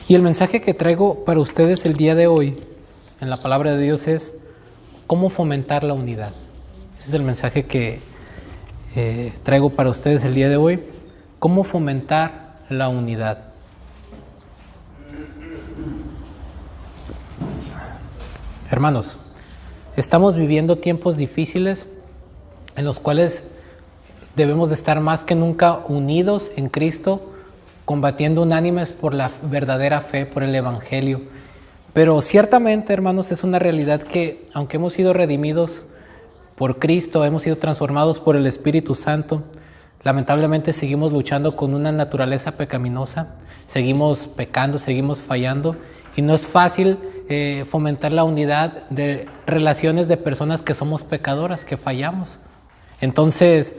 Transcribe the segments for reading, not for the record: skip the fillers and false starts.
Y el mensaje que traigo para ustedes el día de hoy en la palabra de Dios es cómo fomentar la unidad. Ese es el mensaje que traigo para ustedes el día de hoy. Cómo fomentar la unidad. Hermanos, estamos viviendo tiempos difíciles en los cuales debemos de estar más que nunca unidos en Cristo, combatiendo unánimes por la verdadera fe, por el Evangelio. Pero ciertamente, hermanos, es una realidad que, aunque hemos sido redimidos por Cristo, hemos sido transformados por el Espíritu Santo, lamentablemente seguimos luchando con una naturaleza pecaminosa, seguimos pecando, seguimos fallando, y no es fácil fomentar la unidad de relaciones de personas que somos pecadoras, que fallamos. Entonces,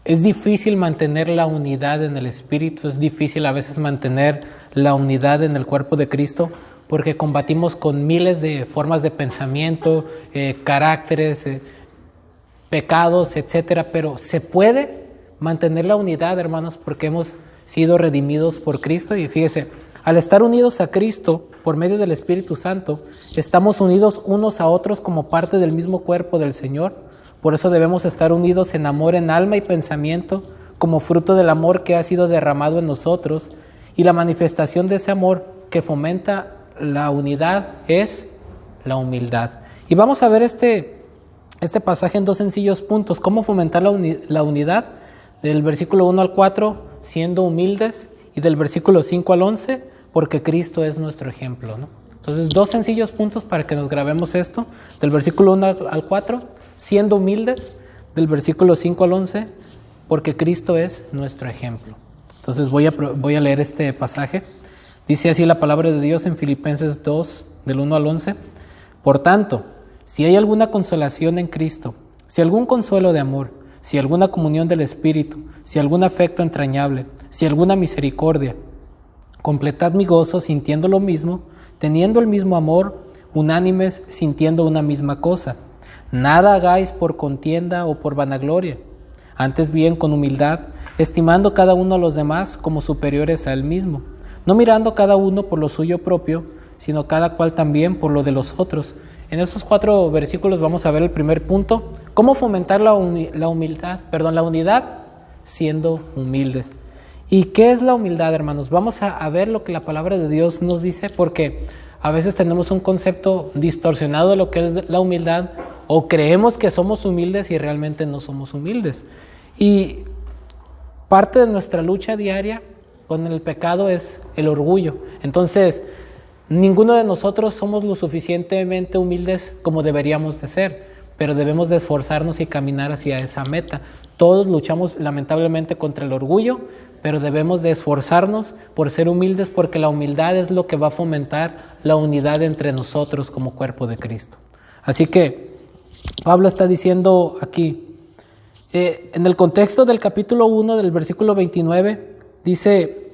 es difícil mantener la unidad en el Espíritu, es difícil a veces mantener la unidad en el cuerpo de Cristo, porque combatimos con miles de formas de pensamiento, caracteres, pecados, etcétera. Pero se puede mantener la unidad, hermanos, porque hemos sido redimidos por Cristo. Y fíjese, al estar unidos a Cristo por medio del Espíritu Santo, estamos unidos unos a otros como parte del mismo cuerpo del Señor. Por eso debemos estar unidos en amor, en alma y pensamiento, como fruto del amor que ha sido derramado en nosotros. Y la manifestación de ese amor que fomenta la unidad es la humildad. Y vamos a ver este pasaje en dos sencillos puntos. ¿Cómo fomentar la unidad? Del versículo 1 al 4, siendo humildes. Y del versículo 5 al 11, porque Cristo es nuestro ejemplo, ¿no? Entonces, dos sencillos puntos para que nos grabemos esto. Del versículo 1 al 4, siendo humildes. Del versículo 5 al 11, porque Cristo es nuestro ejemplo. Entonces voy a leer este pasaje. Dice así la palabra de Dios en Filipenses 2, del 1 al 11. Por tanto, si hay alguna consolación en Cristo, si algún consuelo de amor, si alguna comunión del Espíritu, si algún afecto entrañable, si alguna misericordia, completad mi gozo sintiendo lo mismo, teniendo el mismo amor, unánimes, sintiendo una misma cosa. Nada hagáis por contienda o por vanagloria, antes bien con humildad, estimando cada uno a los demás como superiores a él mismo, no mirando cada uno por lo suyo propio, sino cada cual también por lo de los otros. En estos 4 versículos vamos a ver el primer punto, cómo fomentar la unidad siendo humildes. ¿Y qué es la humildad, hermanos? Vamos a ver lo que la palabra de Dios nos dice, porque a veces tenemos un concepto distorsionado de lo que es la humildad, o creemos que somos humildes y realmente no somos humildes. Y parte de nuestra lucha diaria con el pecado es el orgullo. Entonces, ninguno de nosotros somos lo suficientemente humildes como deberíamos de ser, pero debemos de esforzarnos y caminar hacia esa meta. Todos luchamos lamentablemente contra el orgullo, pero debemos de esforzarnos por ser humildes, porque la humildad es lo que va a fomentar la unidad entre nosotros como cuerpo de Cristo. Así que Pablo está diciendo aquí, en el contexto del capítulo 1 del versículo 29, dice: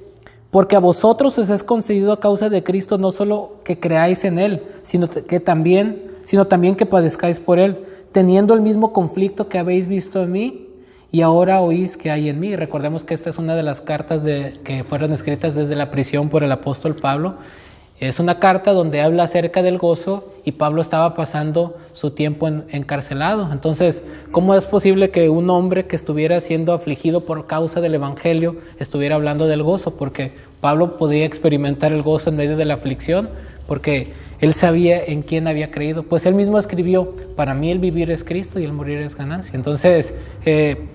porque a vosotros os es concedido a causa de Cristo no solo que creáis en Él, sino también que padezcáis por Él, teniendo el mismo conflicto que habéis visto en mí y ahora oís que hay en mí. Recordemos que esta es una de las cartas que fueron escritas desde la prisión por el apóstol Pablo. Es una carta donde habla acerca del gozo, y Pablo estaba pasando su tiempo encarcelado. Entonces, ¿cómo es posible que un hombre que estuviera siendo afligido por causa del Evangelio estuviera hablando del gozo? Porque Pablo podía experimentar el gozo en medio de la aflicción, porque él sabía en quién había creído. Pues él mismo escribió: para mí el vivir es Cristo y el morir es ganancia. Entonces,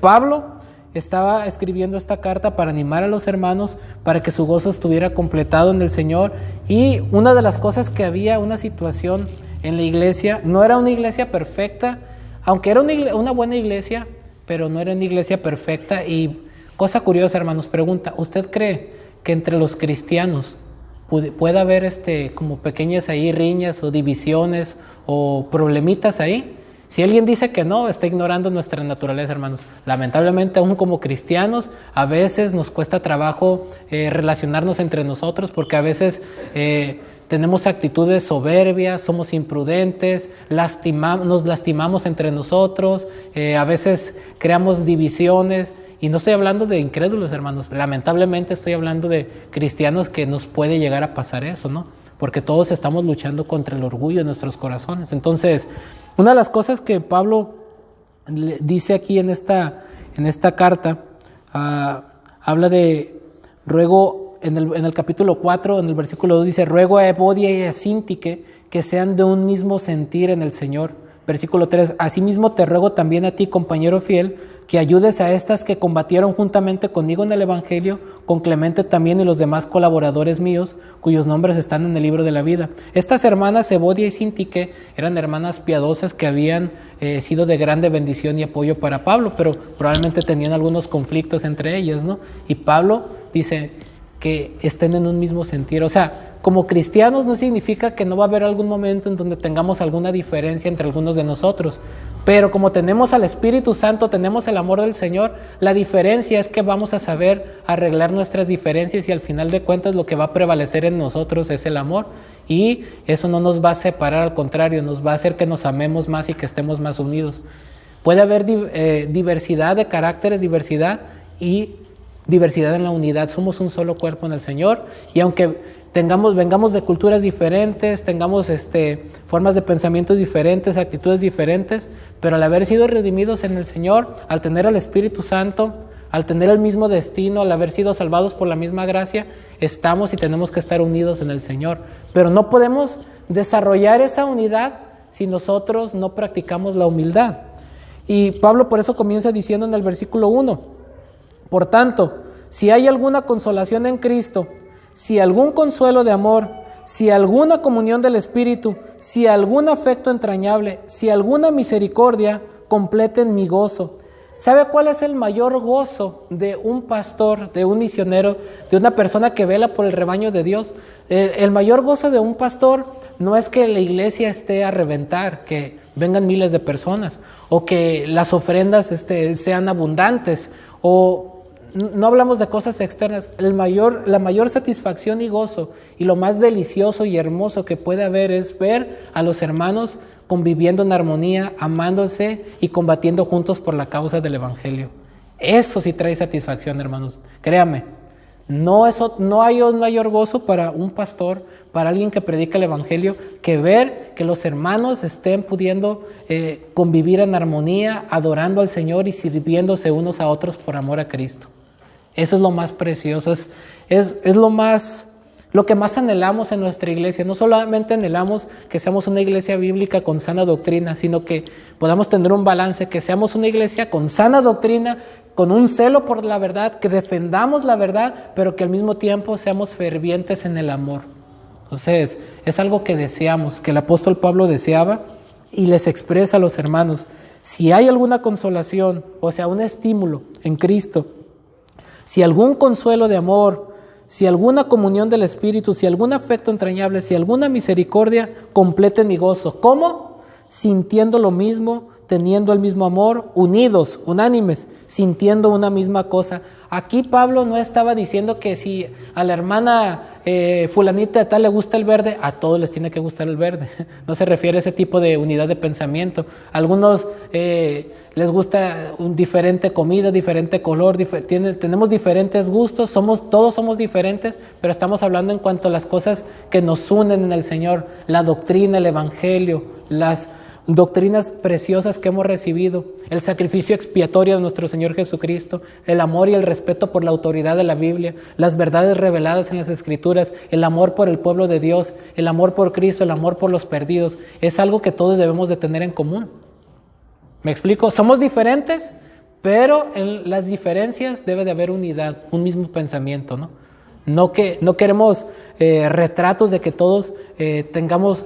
Pablo estaba escribiendo esta carta para animar a los hermanos, para que su gozo estuviera completado en el Señor. Y una de las cosas que había, una situación en la iglesia, no era una iglesia perfecta, aunque era una buena iglesia, pero no era una iglesia perfecta. Y cosa curiosa, hermanos, pregunta: ¿usted cree que entre los cristianos puede haber como pequeñas ahí riñas o divisiones o problemitas ahí? Si alguien dice que no, está ignorando nuestra naturaleza, hermanos. Lamentablemente, aún como cristianos, a veces nos cuesta trabajo relacionarnos entre nosotros, porque a veces tenemos actitudes soberbias, somos imprudentes, nos lastimamos entre nosotros, a veces creamos divisiones, Y no estoy hablando de incrédulos, hermanos. Lamentablemente estoy hablando de cristianos que nos puede llegar a pasar eso, ¿no? Porque todos estamos luchando contra el orgullo en nuestros corazones. Entonces, una de las cosas que Pablo dice aquí en esta carta, habla de ruego, en el capítulo 4, en el versículo 2 dice, ruego a Evodia y a Síntique que sean de un mismo sentir en el Señor. Versículo 3, asimismo te ruego también a ti, compañero fiel, que ayudes a estas que combatieron juntamente conmigo en el Evangelio, con Clemente también y los demás colaboradores míos, cuyos nombres están en el libro de la vida. Estas hermanas, Evodia y Síntique, eran hermanas piadosas que habían sido de grande bendición y apoyo para Pablo, pero probablemente tenían algunos conflictos entre ellas, ¿no? Y Pablo dice que estén en un mismo sentir. O sea, como cristianos no significa que no va a haber algún momento en donde tengamos alguna diferencia entre algunos de nosotros, pero como tenemos al Espíritu Santo, tenemos el amor del Señor, la diferencia es que vamos a saber arreglar nuestras diferencias y al final de cuentas lo que va a prevalecer en nosotros es el amor, y eso no nos va a separar, al contrario, nos va a hacer que nos amemos más y que estemos más unidos. Puede haber diversidad de caracteres, diversidad y diversidad en la unidad. Somos un solo cuerpo en el Señor, y aunque vengamos de culturas diferentes, tengamos formas de pensamientos diferentes, actitudes diferentes, pero al haber sido redimidos en el Señor, al tener al Espíritu Santo, al tener el mismo destino, al haber sido salvados por la misma gracia, estamos y tenemos que estar unidos en el Señor. Pero no podemos desarrollar esa unidad si nosotros no practicamos la humildad. Y Pablo por eso comienza diciendo en el versículo 1, por tanto, si hay alguna consolación en Cristo, si algún consuelo de amor, si alguna comunión del Espíritu, si algún afecto entrañable, si alguna misericordia, completen mi gozo. ¿Sabe cuál es el mayor gozo de un pastor, de un misionero, de una persona que vela por el rebaño de Dios? El mayor gozo de un pastor no es que la iglesia esté a reventar, que vengan miles de personas, o que las ofrendas sean abundantes, o no hablamos de cosas externas. La mayor satisfacción y gozo y lo más delicioso y hermoso que puede haber es ver a los hermanos conviviendo en armonía, amándose y combatiendo juntos por la causa del Evangelio. Eso sí trae satisfacción, hermanos. Créame, no hay un mayor gozo para un pastor, para alguien que predica el Evangelio, que ver que los hermanos estén pudiendo convivir en armonía, adorando al Señor y sirviéndose unos a otros por amor a Cristo. Eso es lo más precioso, es lo que más anhelamos en nuestra iglesia. No solamente anhelamos que seamos una iglesia bíblica con sana doctrina, sino que podamos tener un balance, que seamos una iglesia con sana doctrina, con un celo por la verdad, que defendamos la verdad, pero que al mismo tiempo seamos fervientes en el amor. Entonces, es algo que deseamos, que el apóstol Pablo deseaba y les expresa a los hermanos. Si hay alguna consolación, o sea, un estímulo en Cristo, si algún consuelo de amor, si alguna comunión del Espíritu, si algún afecto entrañable, si alguna misericordia, completen mi gozo. ¿Cómo? Sintiendo lo mismo, teniendo el mismo amor, unidos, unánimes, sintiendo una misma cosa. Aquí Pablo no estaba diciendo que si a la hermana fulanita de tal le gusta el verde, a todos les tiene que gustar el verde. No se refiere a ese tipo de unidad de pensamiento. A algunos les gusta un diferente comida, diferente color, tenemos diferentes gustos, todos somos diferentes, pero estamos hablando en cuanto a las cosas que nos unen en el Señor, la doctrina, el Evangelio, las doctrinas preciosas que hemos recibido, el sacrificio expiatorio de nuestro Señor Jesucristo, el amor y el respeto por la autoridad de la Biblia, las verdades reveladas en las Escrituras, el amor por el pueblo de Dios, el amor por Cristo, el amor por los perdidos, es algo que todos debemos de tener en común. ¿Me explico? Somos diferentes, pero en las diferencias debe de haber unidad, un mismo pensamiento, ¿no? No queremos retratos de que todos tengamos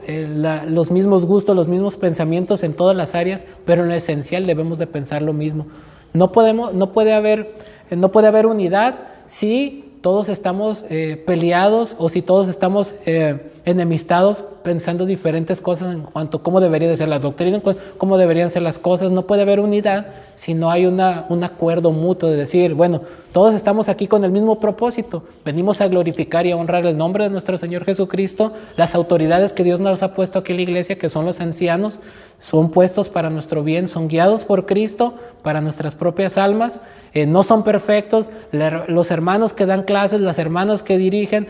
los mismos gustos, los mismos pensamientos en todas las áreas, pero en lo esencial debemos de pensar lo mismo. No puede haber unidad si todos estamos peleados o si todos estamos enemistados pensando diferentes cosas en cuanto a cómo debería de ser la doctrina, cómo deberían ser las cosas. No puede haber unidad si no hay un acuerdo mutuo de decir, bueno, todos estamos aquí con el mismo propósito. Venimos a glorificar y a honrar el nombre de nuestro Señor Jesucristo, las autoridades que Dios nos ha puesto aquí en la iglesia, que son los ancianos, son puestos para nuestro bien, son guiados por Cristo para nuestras propias almas. No son perfectos. Los hermanos que dan clases, las hermanas que dirigen,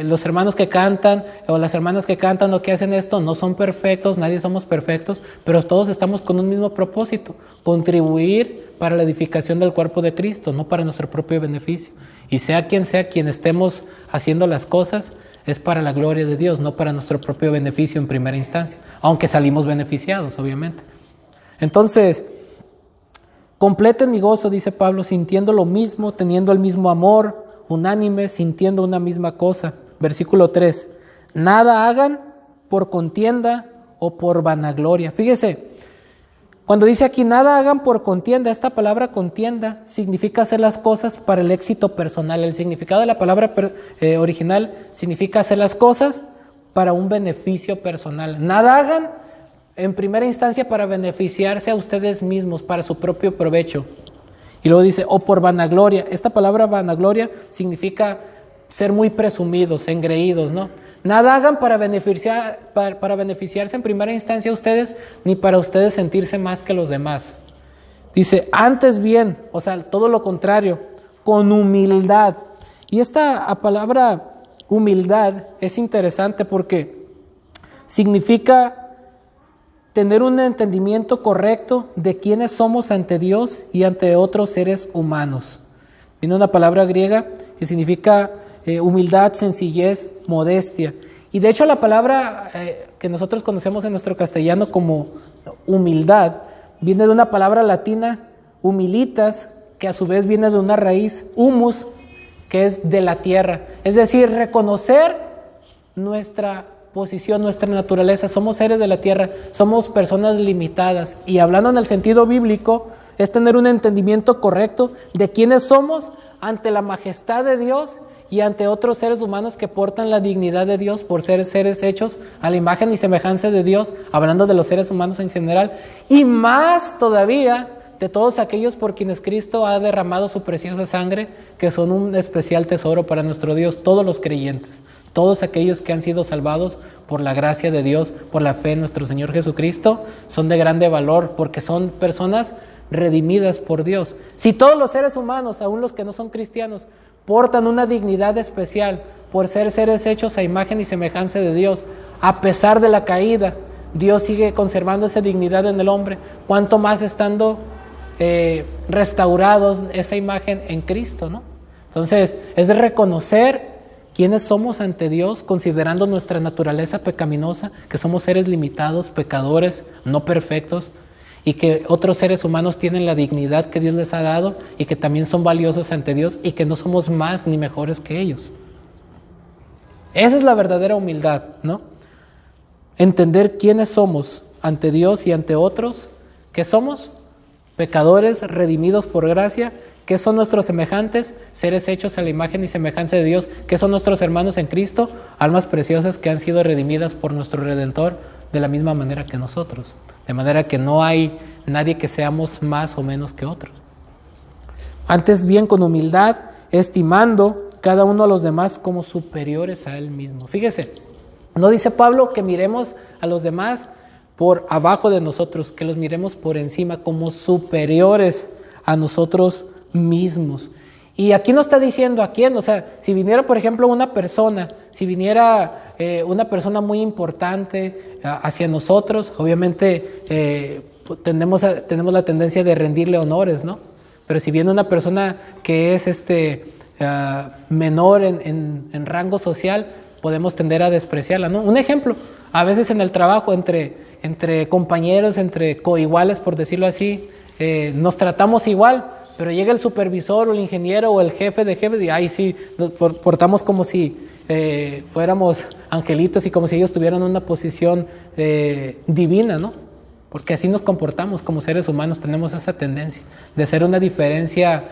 los hermanos que cantan o las hermanas que cantan o que hacen esto no son perfectos, nadie somos perfectos, pero todos estamos con un mismo propósito: contribuir para la edificación del cuerpo de Cristo, no para nuestro propio beneficio. Y sea quien estemos haciendo las cosas, es para la gloria de Dios, no para nuestro propio beneficio en primera instancia, aunque salimos beneficiados, obviamente. Entonces, completen mi gozo, dice Pablo, sintiendo lo mismo, teniendo el mismo amor, unánimes, sintiendo una misma cosa. Versículo 3, nada hagan por contienda o por vanagloria. Fíjese, cuando dice aquí nada hagan por contienda, esta palabra contienda significa hacer las cosas para el éxito personal. El significado de la palabra original significa hacer las cosas para un beneficio personal. Nada hagan en primera instancia para beneficiarse a ustedes mismos, para su propio provecho. Y luego dice, o por vanagloria. Esta palabra vanagloria significa ser muy presumidos, engreídos, ¿no? Nada hagan para beneficiarse en primera instancia a ustedes, ni para ustedes sentirse más que los demás. Dice, antes bien, o sea, todo lo contrario, con humildad. Y esta palabra humildad es interesante porque significa tener un entendimiento correcto de quiénes somos ante Dios y ante otros seres humanos. Viene una palabra griega que significa humildad, sencillez, modestia. Y de hecho la palabra que nosotros conocemos en nuestro castellano como humildad viene de una palabra latina, humilitas, que a su vez viene de una raíz, humus, que es de la tierra. Es decir, reconocer nuestra posición, nuestra naturaleza. Somos seres de la tierra, somos personas limitadas. Y hablando en el sentido bíblico, es tener un entendimiento correcto de quiénes somos ante la majestad de Dios y ante otros seres humanos que portan la dignidad de Dios por ser seres hechos a la imagen y semejanza de Dios, hablando de los seres humanos en general, y más todavía de todos aquellos por quienes Cristo ha derramado su preciosa sangre, que son un especial tesoro para nuestro Dios, todos los creyentes, todos aquellos que han sido salvados por la gracia de Dios, por la fe en nuestro Señor Jesucristo, son de grande valor porque son personas redimidas por Dios. Si todos los seres humanos, aun los que no son cristianos, portan una dignidad especial por ser seres hechos a imagen y semejanza de Dios, a pesar de la caída, Dios sigue conservando esa dignidad en el hombre, cuanto más estando restaurados esa imagen en Cristo, ¿no? Entonces, es reconocer quiénes somos ante Dios, considerando nuestra naturaleza pecaminosa, que somos seres limitados, pecadores, no perfectos, y que otros seres humanos tienen la dignidad que Dios les ha dado y que también son valiosos ante Dios y que no somos más ni mejores que ellos. Esa es la verdadera humildad, ¿no? Entender quiénes somos ante Dios y ante otros, que somos pecadores redimidos por gracia, que son nuestros semejantes, seres hechos a la imagen y semejanza de Dios, que son nuestros hermanos en Cristo, almas preciosas que han sido redimidas por nuestro Redentor de la misma manera que nosotros. De manera que no hay nadie que seamos más o menos que otros. Antes bien con humildad, estimando cada uno a los demás como superiores a él mismo. Fíjese, no dice Pablo que miremos a los demás por abajo de nosotros, que los miremos por encima como superiores a nosotros mismos. Y aquí no está diciendo a quién, o sea, si viniera por ejemplo una persona, si viniera una persona muy importante hacia nosotros, obviamente tenemos la tendencia de rendirle honores, ¿no? Pero si viene una persona que es menor en rango social, podemos tender a despreciarla, ¿no? Un ejemplo, a veces en el trabajo, entre compañeros, entre coiguales, por decirlo así, nos tratamos igual, pero llega el supervisor o el ingeniero o el jefe de jefes y ahí sí nos portamos como si fuéramos angelitos y como si ellos tuvieran una posición divina, ¿no? Porque así nos comportamos como seres humanos, tenemos esa tendencia de hacer una diferencia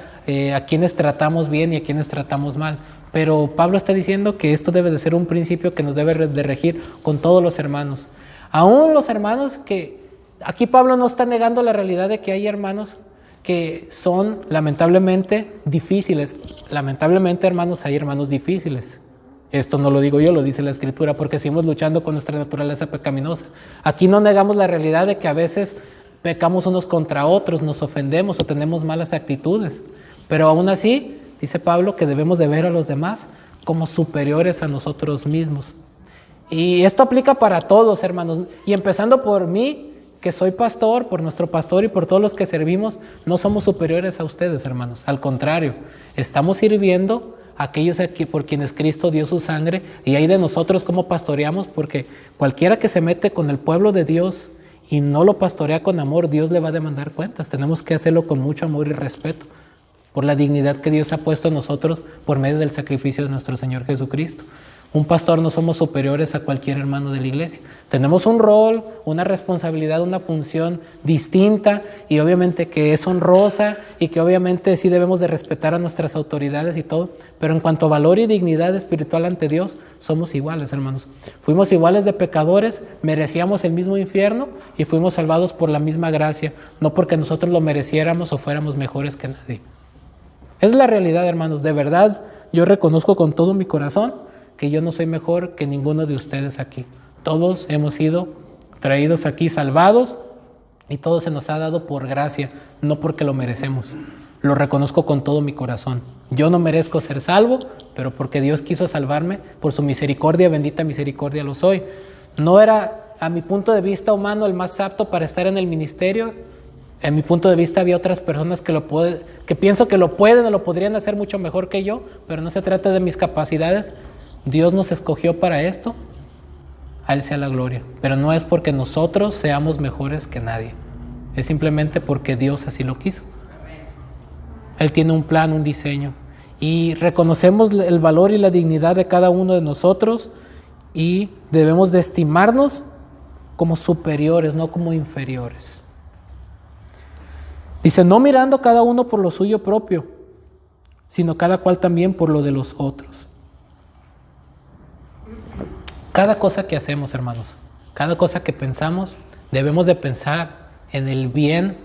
a quienes tratamos bien y a quienes tratamos mal. Pero Pablo está diciendo que esto debe de ser un principio que nos debe de regir con todos los hermanos. Aún los hermanos que, aquí Pablo no está negando la realidad de que hay hermanos que son lamentablemente difíciles. Lamentablemente, hermanos, hay hermanos difíciles. Esto no lo digo yo, lo dice la Escritura, porque seguimos luchando con nuestra naturaleza pecaminosa. Aquí no negamos la realidad de que a veces pecamos unos contra otros, nos ofendemos o tenemos malas actitudes. Pero aún así, dice Pablo, que debemos de ver a los demás como superiores a nosotros mismos. Y esto aplica para todos, hermanos. Y empezando por mí, que soy pastor, por nuestro pastor y por todos los que servimos, no somos superiores a ustedes, hermanos. Al contrario, estamos sirviendo a aquellos por quienes Cristo dio su sangre, y hay de nosotros cómo pastoreamos, porque cualquiera que se mete con el pueblo de Dios y no lo pastorea con amor, Dios le va a demandar cuentas. Tenemos que hacerlo con mucho amor y respeto por la dignidad que Dios ha puesto en nosotros por medio del sacrificio de nuestro Señor Jesucristo. Un pastor no somos superiores a cualquier hermano de la iglesia. Tenemos un rol, una responsabilidad, una función distinta, y obviamente que es honrosa, y que obviamente sí debemos de respetar a nuestras autoridades y todo, pero en cuanto a valor y dignidad espiritual ante Dios, somos iguales, hermanos. Fuimos iguales de pecadores, merecíamos el mismo infierno y fuimos salvados por la misma gracia, no porque nosotros lo mereciéramos o fuéramos mejores que nadie. Es la realidad, hermanos. De verdad, yo reconozco con todo mi corazón que yo no soy mejor que ninguno de ustedes aquí. Todos hemos sido traídos aquí salvados, y todo se nos ha dado por gracia, no porque lo merecemos. Lo reconozco con todo mi corazón. Yo no merezco ser salvo, pero porque Dios quiso salvarme, por su misericordia, bendita misericordia lo soy. No era, a mi punto de vista humano, el más apto para estar en el ministerio. En mi punto de vista había otras personas que pienso que lo pueden o lo podrían hacer mucho mejor que yo, pero no se trata de mis capacidades. Dios nos escogió para esto, a Él sea la gloria. Pero no es porque nosotros seamos mejores que nadie, es simplemente porque Dios así lo quiso. Él tiene un plan, un diseño, y reconocemos el valor y la dignidad de cada uno de nosotros, y debemos de estimarnos como superiores, no como inferiores. Dice, no mirando cada uno por lo suyo propio, sino cada cual también por lo de los otros. Cada cosa que hacemos, hermanos, cada cosa que pensamos, debemos de pensar en el bien,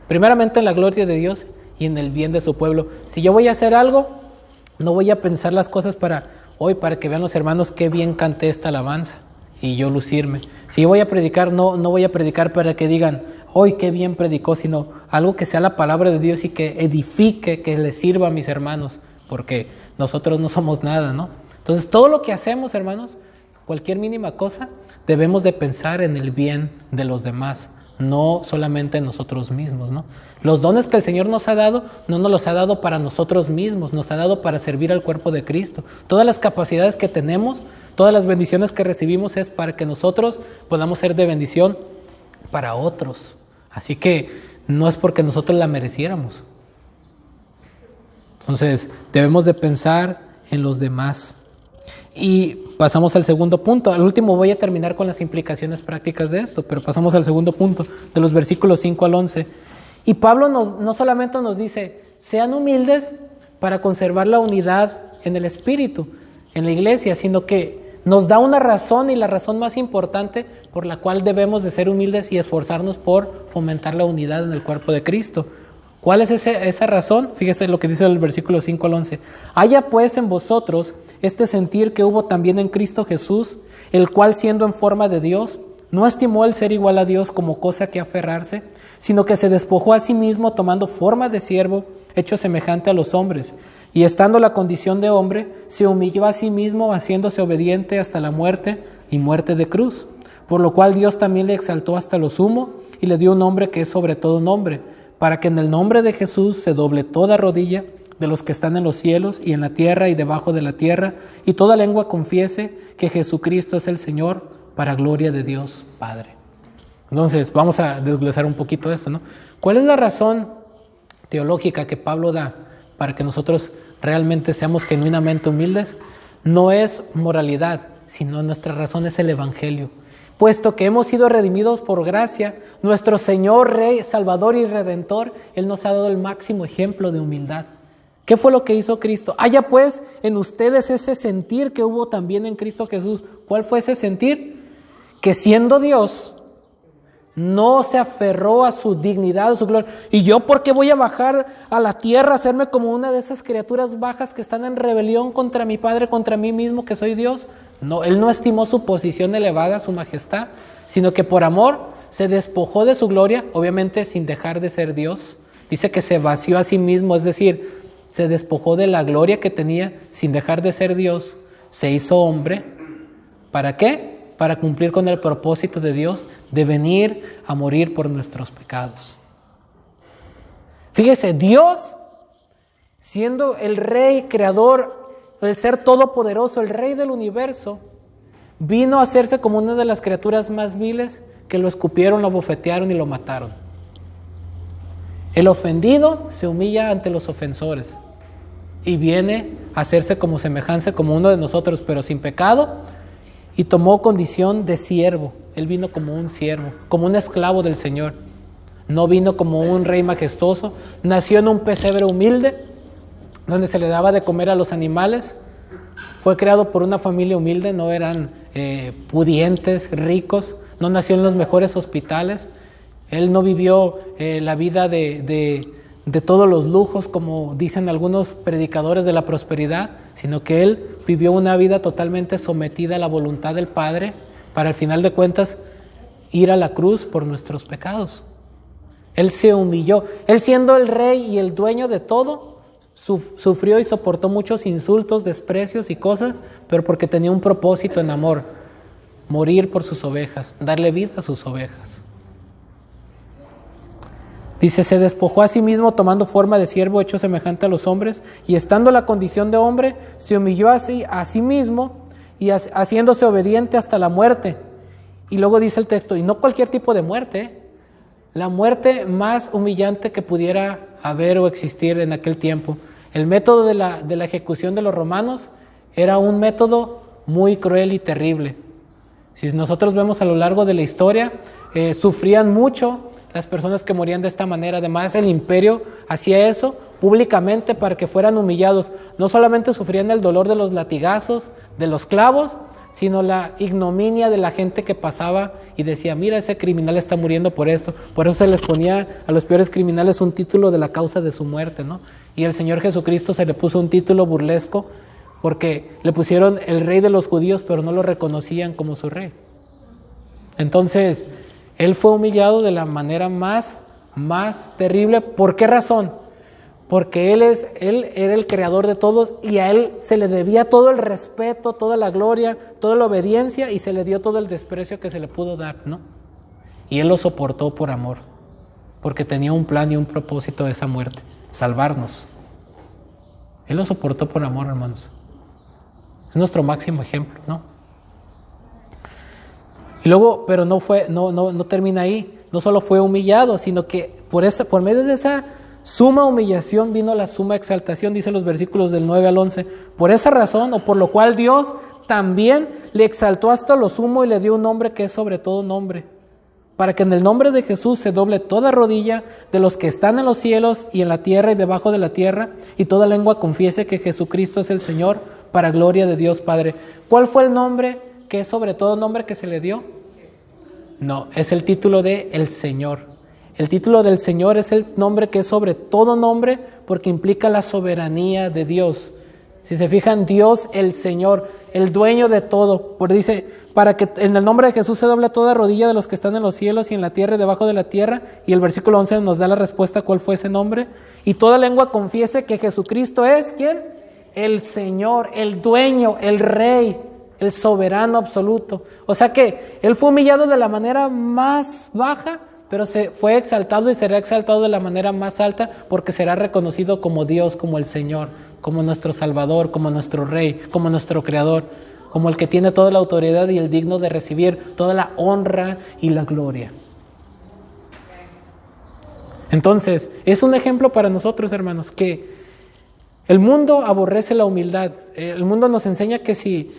primeramente en la gloria de Dios y en el bien de su pueblo. Si yo voy a hacer algo, no voy a pensar las cosas para que vean los hermanos qué bien canté esta alabanza y yo lucirme. Si yo voy a predicar, no voy a predicar para que digan, hoy qué bien predicó, sino algo que sea la palabra de Dios y que edifique, que les sirva a mis hermanos, porque nosotros no somos nada, ¿no? Entonces, todo lo que hacemos, hermanos, cualquier mínima cosa, debemos de pensar en el bien de los demás, no solamente en nosotros mismos, ¿no? Los dones que el Señor nos ha dado, no nos los ha dado para nosotros mismos, nos ha dado para servir al cuerpo de Cristo. Todas las capacidades que tenemos, todas las bendiciones que recibimos es para que nosotros podamos ser de bendición para otros. Así que no es porque nosotros la mereciéramos. Entonces, debemos de pensar en los demás. Y pasamos al segundo punto. Al último voy a terminar con las implicaciones prácticas de esto, pero pasamos al segundo punto, de los versículos 5 al 11. Y Pablo no solamente nos dice, sean humildes para conservar la unidad en el Espíritu, en la iglesia, sino que nos da una razón, y la razón más importante por la cual debemos de ser humildes y esforzarnos por fomentar la unidad en el cuerpo de Cristo. ¿Cuál es esa razón? Fíjese lo que dice el versículo 5 al 11. Haya pues en vosotros este sentir que hubo también en Cristo Jesús, el cual siendo en forma de Dios, no estimó el ser igual a Dios como cosa que aferrarse, sino que se despojó a sí mismo tomando forma de siervo, hecho semejante a los hombres, y estando la condición de hombre, se humilló a sí mismo, haciéndose obediente hasta la muerte y muerte de cruz. Por lo cual Dios también le exaltó hasta lo sumo y le dio un nombre que es sobre todo nombre, para que en el nombre de Jesús se doble toda rodilla de los que están en los cielos y en la tierra y debajo de la tierra, y toda lengua confiese que Jesucristo es el Señor, para gloria de Dios Padre. Entonces, vamos a desglosar un poquito esto, ¿no? ¿Cuál es la razón teológica que Pablo da para que nosotros realmente seamos genuinamente humildes? No es moralidad, sino nuestra razón es el Evangelio. Puesto que hemos sido redimidos por gracia, nuestro Señor, Rey, Salvador y Redentor, Él nos ha dado el máximo ejemplo de humildad. ¿Qué fue lo que hizo Cristo? Haya pues en ustedes ese sentir que hubo también en Cristo Jesús. ¿Cuál fue ese sentir? Que siendo Dios, No se aferró a su dignidad, a su gloria. ¿Y yo por qué voy a bajar a la tierra, a hacerme como una de esas criaturas bajas que están en rebelión contra mi Padre, contra mí mismo, que soy Dios? No, Él no estimó su posición elevada, su majestad, sino que por amor se despojó de su gloria, obviamente sin dejar de ser Dios. Dice que se vació a sí mismo, es decir, se despojó de la gloria que tenía sin dejar de ser Dios. Se hizo hombre. ¿Para qué? Para cumplir con el propósito de Dios de venir a morir por nuestros pecados. Fíjese, Dios, siendo el Rey, Creador, el Ser Todopoderoso, el Rey del universo, vino a hacerse como una de las criaturas más viles que lo escupieron, lo bofetearon y lo mataron. El ofendido se humilla ante los ofensores y viene a hacerse como semejanza, como uno de nosotros, pero sin pecado, y tomó condición de siervo. Él vino como un siervo, como un esclavo del Señor. No vino como un rey majestuoso. Nació en un pesebre humilde, donde se le daba de comer a los animales. Fue creado por una familia humilde, no eran pudientes, ricos. No nació en los mejores hospitales. Él no vivió la vida de todos los lujos, como dicen algunos predicadores de la prosperidad, sino que Él vivió una vida totalmente sometida a la voluntad del Padre, para al final de cuentas ir a la cruz por nuestros pecados. Él se humilló. Él, siendo el Rey y el dueño de todo, sufrió y soportó muchos insultos, desprecios y cosas, pero porque tenía un propósito en amor: morir por sus ovejas, darle vida a sus ovejas. Dice, se despojó a sí mismo tomando forma de siervo hecho semejante a los hombres, y estando en la condición de hombre, se humilló a sí mismo y haciéndose obediente hasta la muerte. Y luego dice el texto, y no cualquier tipo de muerte, la muerte más humillante que pudiera haber o existir en aquel tiempo. El método de la ejecución de los romanos era un método muy cruel y terrible. Si nosotros vemos a lo largo de la historia, sufrían mucho las personas que morían de esta manera. Además, el imperio hacía eso públicamente para que fueran humillados. No solamente sufrían el dolor de los latigazos, de los clavos, sino la ignominia de la gente que pasaba y decía, mira, ese criminal está muriendo por esto. Por eso se les ponía a los peores criminales un título de la causa de su muerte, ¿no? Y el Señor Jesucristo se le puso un título burlesco porque le pusieron el Rey de los judíos, pero no lo reconocían como su Rey. Entonces, Él fue humillado de la manera más terrible. ¿Por qué razón? Porque Él era el creador de todos y a Él se le debía todo el respeto, toda la gloria, toda la obediencia, y se le dio todo el desprecio que se le pudo dar, ¿no? Y Él lo soportó por amor, porque tenía un plan y un propósito de esa muerte: salvarnos. Él lo soportó por amor, hermanos. Es nuestro máximo ejemplo, ¿no? Y luego, pero no termina ahí. No solo fue humillado, sino que por medio de esa suma humillación vino la suma exaltación, dice los versículos del 9 al 11. Por esa razón, o por lo cual Dios también le exaltó hasta lo sumo y le dio un nombre que es sobre todo nombre, para que en el nombre de Jesús se doble toda rodilla de los que están en los cielos y en la tierra y debajo de la tierra, y toda lengua confiese que Jesucristo es el Señor, para gloria de Dios Padre. ¿Cuál fue el nombre que es sobre todo nombre que se le dio? No, es el título de el Señor. El título del Señor es el nombre que es sobre todo nombre, porque implica la soberanía de Dios. Si se fijan, Dios el Señor, el dueño de todo. Porque dice, para que en el nombre de Jesús se doble toda rodilla de los que están en los cielos y en la tierra y debajo de la tierra. Y el versículo 11 nos da la respuesta cuál fue ese nombre. Y toda lengua confiese que Jesucristo es, ¿quién? El Señor, el dueño, el Rey, el soberano absoluto. O sea que Él fue humillado de la manera más baja, pero se fue exaltado y será exaltado de la manera más alta, porque será reconocido como Dios, como el Señor, como nuestro Salvador, como nuestro Rey, como nuestro Creador, como el que tiene toda la autoridad y el digno de recibir toda la honra y la gloria. Entonces, es un ejemplo para nosotros, hermanos, que el mundo aborrece la humildad. El mundo nos enseña que si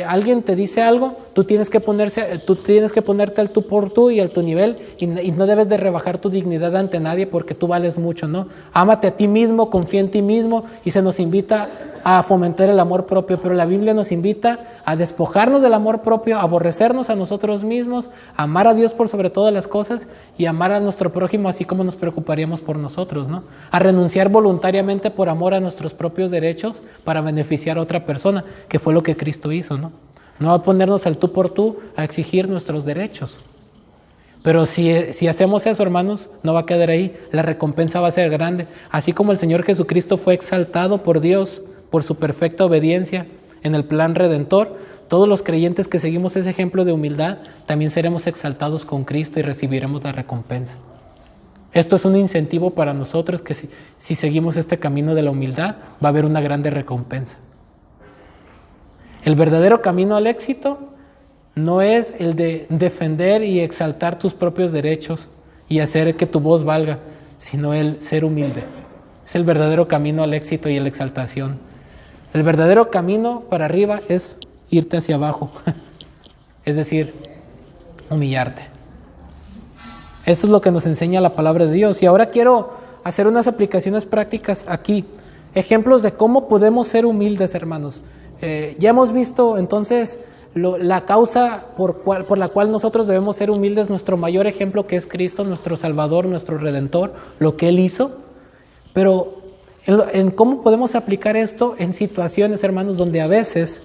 alguien te dice algo, tú tienes que ponerte al tú por tú y al tu nivel, y no debes de rebajar tu dignidad ante nadie, porque tú vales mucho, ¿no? Ámate a ti mismo, confía en ti mismo, y se nos invita a fomentar el amor propio, pero la Biblia nos invita a despojarnos del amor propio, a aborrecernos a nosotros mismos, a amar a Dios por sobre todas las cosas y amar a nuestro prójimo así como nos preocuparíamos por nosotros, ¿no? A renunciar voluntariamente por amor a nuestros propios derechos para beneficiar a otra persona, que fue lo que Cristo hizo, ¿no? No a ponernos al tú por tú, a exigir nuestros derechos. Pero si hacemos eso, hermanos, no va a quedar ahí. La recompensa va a ser grande. Así como el Señor Jesucristo fue exaltado por Dios por su perfecta obediencia en el plan redentor, todos los creyentes que seguimos ese ejemplo de humildad, también seremos exaltados con Cristo y recibiremos la recompensa. Esto es un incentivo para nosotros que si seguimos este camino de la humildad, va a haber una grande recompensa. El verdadero camino al éxito no es el de defender y exaltar tus propios derechos y hacer que tu voz valga, sino el ser humilde. Es el verdadero camino al éxito y a la exaltación. El verdadero camino para arriba es irte hacia abajo, es decir, humillarte. Esto es lo que nos enseña la palabra de Dios. Y ahora quiero hacer unas aplicaciones prácticas aquí, ejemplos de cómo podemos ser humildes, hermanos. Ya hemos visto entonces la causa por la cual nosotros debemos ser humildes, nuestro mayor ejemplo que es Cristo, nuestro Salvador, nuestro Redentor, lo que Él hizo. Pero en cómo podemos aplicar esto en situaciones, hermanos, donde a veces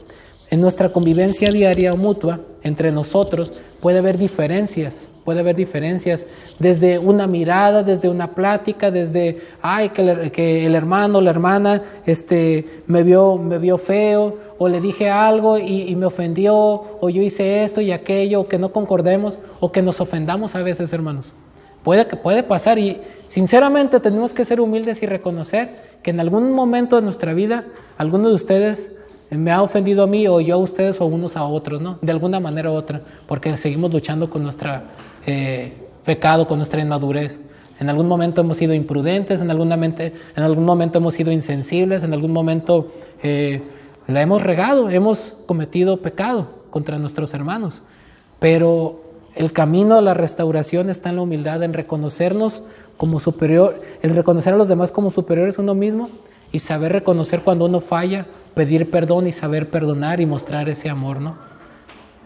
en nuestra convivencia diaria o mutua entre nosotros puede haber diferencias desde una mirada, desde una plática, desde que el hermano o la hermana me vio feo, o le dije algo y me ofendió, o yo hice esto y aquello, o que no concordemos, o que nos ofendamos a veces, hermanos. Puede pasar, y sinceramente tenemos que ser humildes y reconocer que en algún momento de nuestra vida alguno de ustedes me ha ofendido a mí, o yo a ustedes, o unos a otros, ¿no? De alguna manera u otra, porque seguimos luchando con nuestro pecado, con nuestra inmadurez. En algún momento hemos sido imprudentes, en algún momento hemos sido insensibles, en algún momento la hemos regado, hemos cometido pecado contra nuestros hermanos. Pero el camino a la restauración está en la humildad, en reconocernos como superior, en reconocer a los demás como superiores a uno mismo y saber reconocer cuando uno falla, pedir perdón y saber perdonar y mostrar ese amor, ¿no?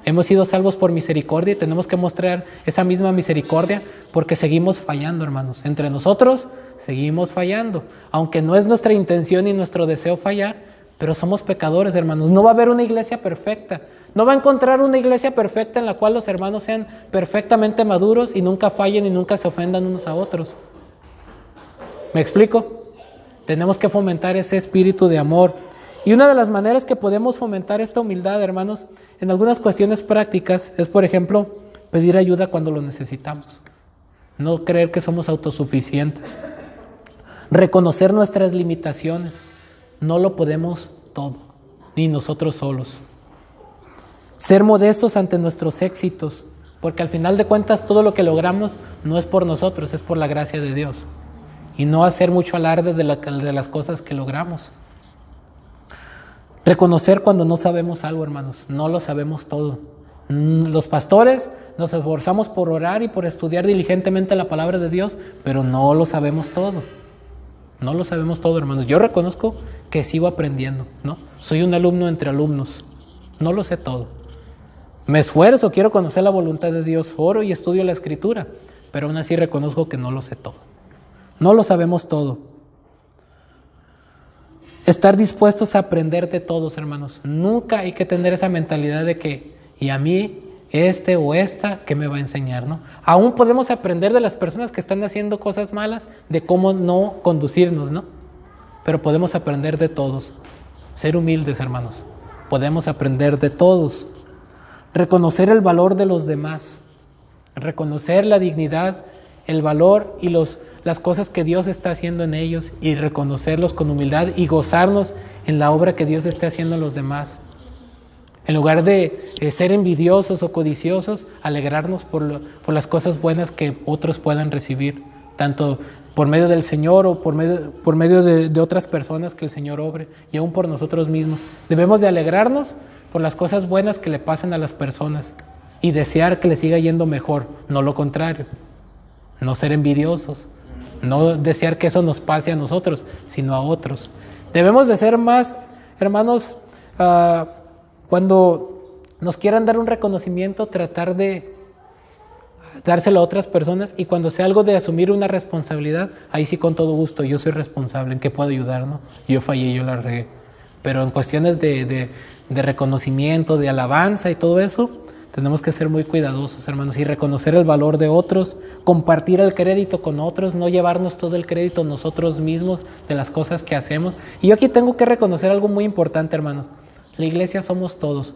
Hemos sido salvos por misericordia y tenemos que mostrar esa misma misericordia porque seguimos fallando, hermanos. Entre nosotros seguimos fallando, aunque no es nuestra intención y nuestro deseo fallar, pero somos pecadores, hermanos. No va a haber una iglesia perfecta. No va a encontrar una iglesia perfecta en la cual los hermanos sean perfectamente maduros y nunca fallen y nunca se ofendan unos a otros. ¿Me explico? Tenemos que fomentar ese espíritu de amor. Y una de las maneras que podemos fomentar esta humildad, hermanos, en algunas cuestiones prácticas, es, por ejemplo, pedir ayuda cuando lo necesitamos. No creer que somos autosuficientes. Reconocer nuestras limitaciones. No lo podemos todo, ni nosotros solos. Ser modestos ante nuestros éxitos, porque al final de cuentas todo lo que logramos no es por nosotros, es por la gracia de Dios. Y no hacer mucho alarde de las cosas que logramos. Reconocer cuando no sabemos algo, hermanos, no lo sabemos todo. Los pastores nos esforzamos por orar y por estudiar diligentemente la palabra de Dios, pero no lo sabemos todo. No lo sabemos todo, hermanos. Yo reconozco que sigo aprendiendo, ¿no? Soy un alumno entre alumnos. No lo sé todo. Me esfuerzo, quiero conocer la voluntad de Dios, oro y estudio la Escritura, pero aún así reconozco que no lo sé todo. No lo sabemos todo. Estar dispuestos a aprender de todos, hermanos. Nunca hay que tener esa mentalidad de que, y a mí, este o esta, ¿qué me va a enseñar, no? Aún podemos aprender de las personas que están haciendo cosas malas, de cómo no conducirnos, ¿no? Pero podemos aprender de todos. Ser humildes, hermanos. Podemos aprender de todos. Reconocer el valor de los demás. Reconocer la dignidad, el valor y las cosas que Dios está haciendo en ellos y reconocerlos con humildad y gozarnos en la obra que Dios esté haciendo en los demás. En lugar de ser envidiosos o codiciosos, alegrarnos por las cosas buenas que otros puedan recibir, tanto por medio del Señor o por medio de otras personas que el Señor obre, y aún por nosotros mismos. Debemos de alegrarnos por las cosas buenas que le pasan a las personas y desear que les siga yendo mejor, no lo contrario. No ser envidiosos, no desear que eso nos pase a nosotros, sino a otros. Debemos de ser más hermanos, cuando nos quieran dar un reconocimiento, tratar de dárselo a otras personas, y cuando sea algo de asumir una responsabilidad, ahí sí con todo gusto, yo soy responsable, ¿en qué puedo ayudar? ¿No? Yo fallé, yo la regué. Pero en cuestiones de reconocimiento, de alabanza y todo eso, tenemos que ser muy cuidadosos, hermanos, y reconocer el valor de otros, compartir el crédito con otros, no llevarnos todo el crédito nosotros mismos de las cosas que hacemos. Y yo aquí tengo que reconocer algo muy importante, hermanos. La iglesia somos todos.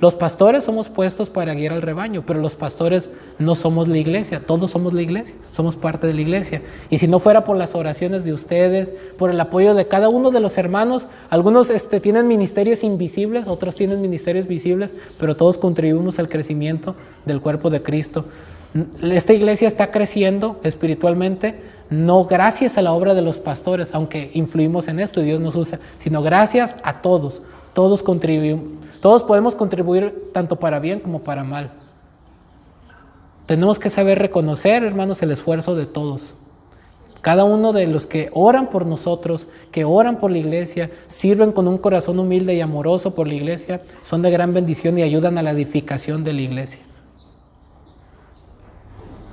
Los pastores somos puestos para guiar al rebaño, pero los pastores no somos la iglesia, todos somos la iglesia, somos parte de la iglesia. Y si no fuera por las oraciones de ustedes, por el apoyo de cada uno de los hermanos, algunos tienen ministerios invisibles, otros tienen ministerios visibles, pero todos contribuimos al crecimiento del cuerpo de Cristo. Esta iglesia está creciendo espiritualmente, no gracias a la obra de los pastores, aunque influimos en esto y Dios nos usa, sino gracias a todos. Todos contribuimos, todos podemos contribuir tanto para bien como para mal. Tenemos que saber reconocer, hermanos, el esfuerzo de todos. Cada uno de los que oran por nosotros, que oran por la iglesia, sirven con un corazón humilde y amoroso por la iglesia, son de gran bendición y ayudan a la edificación de la iglesia.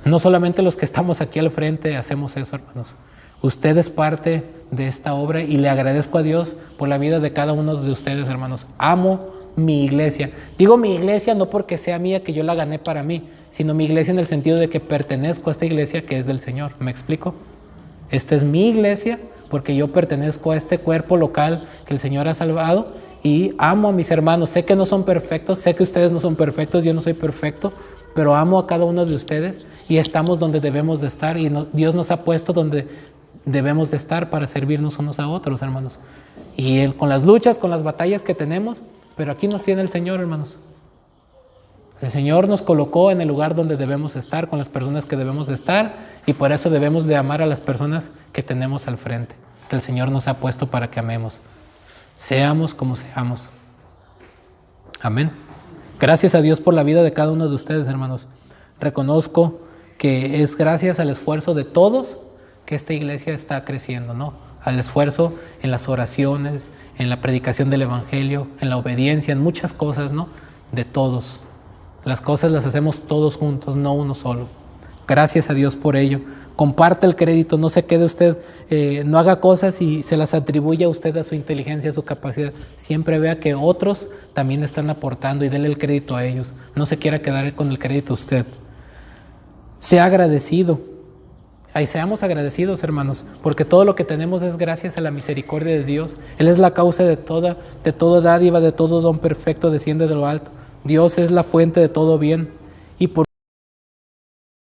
No solamente los que estamos aquí al frente hacemos eso, hermanos. Usted es parte de esta obra y le agradezco a Dios por la vida de cada uno de ustedes, hermanos. Amo mi iglesia. Digo mi iglesia no porque sea mía, que yo la gané para mí, sino mi iglesia en el sentido de que pertenezco a esta iglesia que es del Señor. ¿Me explico? Esta es mi iglesia porque yo pertenezco a este cuerpo local que el Señor ha salvado y amo a mis hermanos. Sé que no son perfectos, sé que ustedes no son perfectos, yo no soy perfecto, pero amo a cada uno de ustedes y estamos donde debemos de estar y Dios nos ha puesto donde debemos de estar para servirnos unos a otros, hermanos. Y con las luchas, con las batallas que tenemos, pero aquí nos tiene el Señor, hermanos. El Señor nos colocó en el lugar donde debemos estar, con las personas que debemos de estar, y por eso debemos de amar a las personas que tenemos al frente, que el Señor nos ha puesto para que amemos. Seamos como seamos. Amén. Gracias a Dios por la vida de cada uno de ustedes, hermanos. Reconozco que es gracias al esfuerzo de todos que esta iglesia está creciendo, ¿no? Al esfuerzo en las oraciones, en la predicación del evangelio, en la obediencia, en muchas cosas, ¿no? De todos. Las cosas las hacemos todos juntos, no uno solo. Gracias a Dios por ello. Comparte el crédito, no se quede usted, no haga cosas y se las atribuya a usted a su inteligencia, a su capacidad. Siempre vea que otros también están aportando y déle el crédito a ellos. No se quiera quedar con el crédito usted. Sea agradecido. Ahí seamos agradecidos, hermanos, porque todo lo que tenemos es gracias a la misericordia de Dios. Él es la causa de toda dádiva, de todo don perfecto desciende de lo alto. Dios es la fuente de todo bien y por